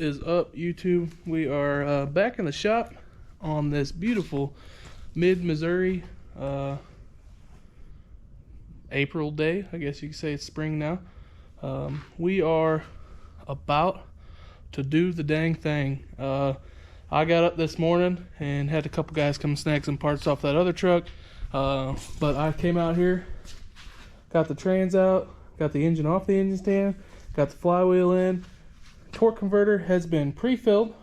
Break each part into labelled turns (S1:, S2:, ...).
S1: What is up, YouTube? We are back in the shop on this beautiful mid-Missouri April day. I guess you could say it's spring now. We are about to do the dang thing. I got up this morning and had a couple guys come snag some parts off that other truck. But I came out here, got the trans out, got the engine off the engine stand, got the flywheel in. Torque converter has been pre-filled.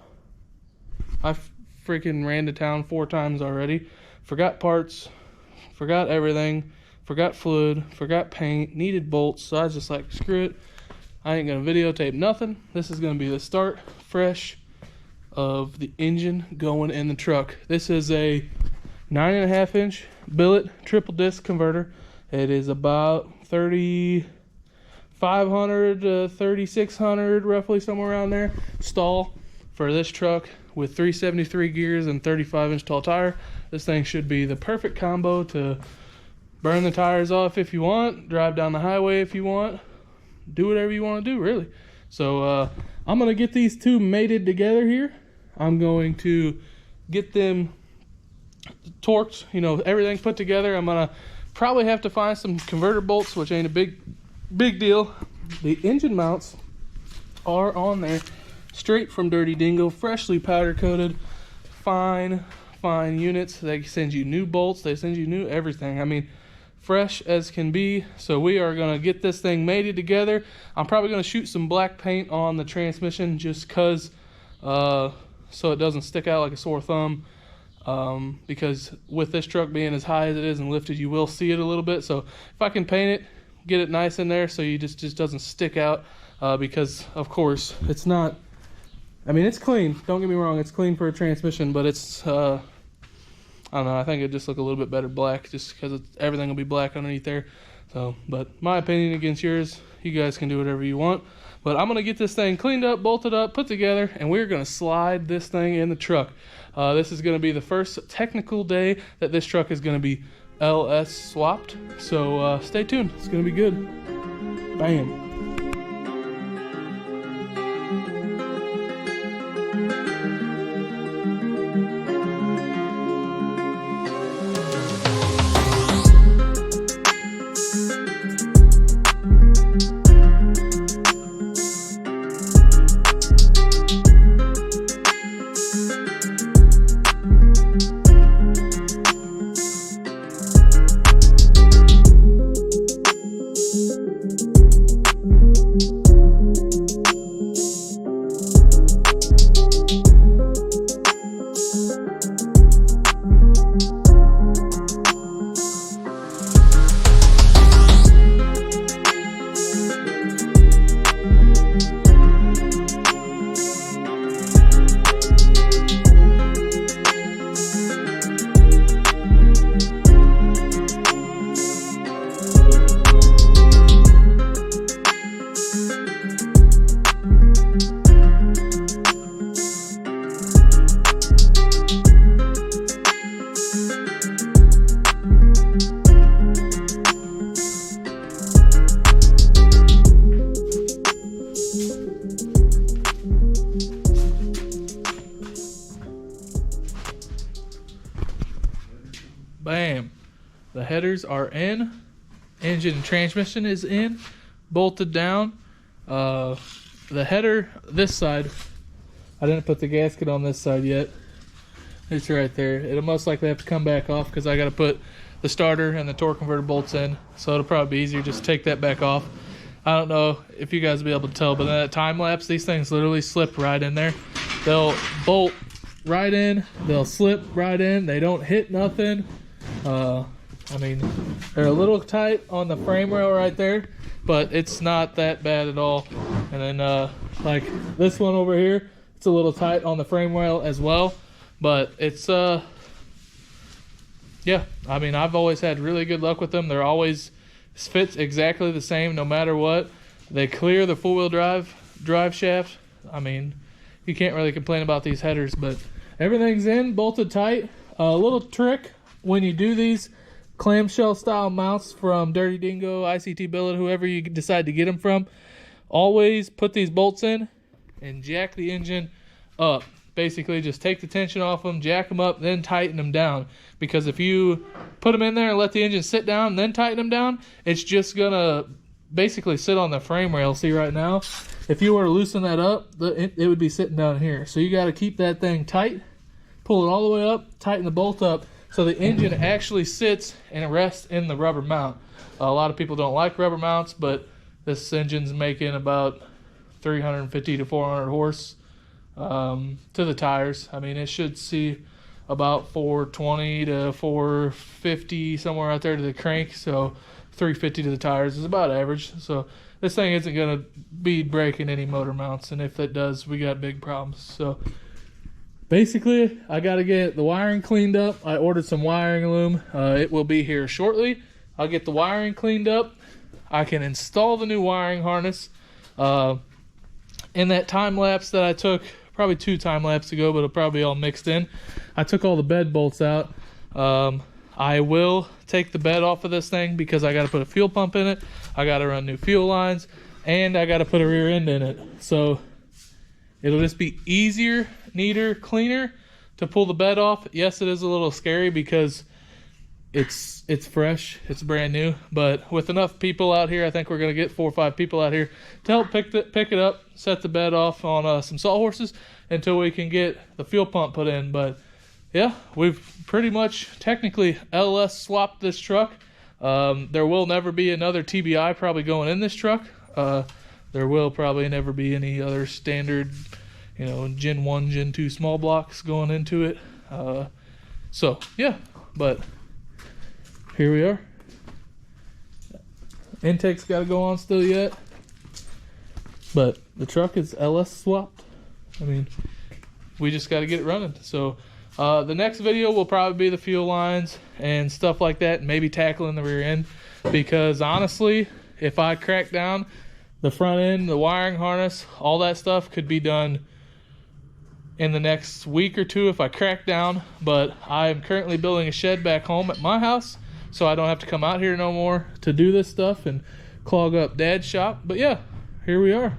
S1: I freaking ran to town 4 times already. Forgot parts, forgot everything, forgot fluid, forgot paint, needed bolts. So I was just like, screw it. I ain't gonna videotape nothing. This is gonna be the start fresh of the engine going in the truck. This is a 9.5 inch billet triple disc converter. It is about 3,500 to 3,600, roughly somewhere around there. Stall for this truck with 373 gears and 35 inch tall tire. This thing should be the perfect combo to burn the tires off if you want, drive down the highway if you want, do whatever you want to do, really. So I'm gonna get these two mated together here. I'm going to get them torqued, you know, everything put together. I'm gonna probably have to find some converter bolts, which ain't a big deal. The engine mounts are on there straight from Dirty Dingo, freshly powder coated, fine units. They send you new bolts, they send you new everything. I mean, fresh as can be. So we are gonna get this thing mated together. I'm probably gonna shoot some black paint on the transmission just cause so it doesn't stick out like a sore thumb. Because with this truck being as high as it is and lifted, you will see it a little bit. So if I can paint it, get it nice in there so you just doesn't stick out, because of course it's not, I mean, it's clean, don't get me wrong, it's clean for a transmission, but it's I don't know, I think it just look a little bit better black just because everything will be black underneath there. So, but my opinion against yours, you guys can do whatever you want. But I'm gonna get this thing cleaned up, bolted up, put together, and we're gonna slide this thing in the truck. This is gonna be the first technical day that this truck is gonna be LS swapped. So stay tuned, it's gonna be good. Bam. Bam. The headers are in. Engine and transmission is in. Bolted down. The header, this side, I didn't put the gasket on this side yet. It's right there. It'll most likely have to come back off because I got to put the starter and the torque converter bolts in. So it'll probably be easier just to take that back off. I don't know if you guys will be able to tell, but in that time lapse, these things literally slip right in there. They'll bolt right in. They'll slip right in. They don't hit nothing. I mean, they're a little tight on the frame rail right there, but it's not that bad at all. And then like this one over here, it's a little tight on the frame rail as well, but it's yeah, I mean, I've always had really good luck with them. They're always fits exactly the same no matter what. They clear the four-wheel drive shaft. I mean, you can't really complain about these headers, but everything's in, bolted tight. A little trick when you do these clamshell style mounts from Dirty Dingo, ICT Billet, whoever you decide to get them from, always put these bolts in and jack the engine up. Basically just take the tension off them, jack them up, then tighten them down. Because if you put them in there and let the engine sit down and then tighten them down, it's just gonna basically sit on the frame rail. See right now, if you were to loosen that up, it would be sitting down here. So you got to keep that thing tight, pull it all the way up, tighten the bolt up so the engine actually sits and rests in the rubber mount. A lot of people don't like rubber mounts, but this engine's making about 350 to 400 horse to the tires. I mean, it should see about 420 to 450 somewhere out there to the crank, so 350 to the tires is about average. So this thing isn't going to be breaking any motor mounts, and if it does, we got big problems. So basically, I got to get the wiring cleaned up. I ordered some wiring loom. It will be here shortly. I'll get the wiring cleaned up. I can install the new wiring harness. In that time lapse that I took, probably 2 time lapses ago, but it'll probably be all mixed in, I took all the bed bolts out. I will take the bed off of this thing because I got to put a fuel pump in it. I got to run new fuel lines, and I got to put a rear end in it. So it'll just be easier, neater, cleaner to pull the bed off. Yes, it is a little scary because it's fresh, it's brand new, but with enough people out here, I think we're going to get 4 or 5 people out here to help pick it up, set the bed off on some sawhorses until we can get the fuel pump put in. But yeah, we've pretty much technically LS swapped this truck. There will never be another TBI probably going in this truck. There will probably never be any other standard, Gen 1, Gen 2 small blocks going into it. So yeah, but here we are. Intake's got to go on still yet, but the truck is LS swapped. I mean, we just got to get it running. So the next video will probably be the fuel lines and stuff like that, and maybe tackling the rear end, because honestly, if I crack down the front end, the wiring harness, all that stuff could be done in the next week or 2 if I crack down. But I am currently building a shed back home at my house, so I don't have to come out here no more to do this stuff and clog up Dad's shop. But yeah, here we are.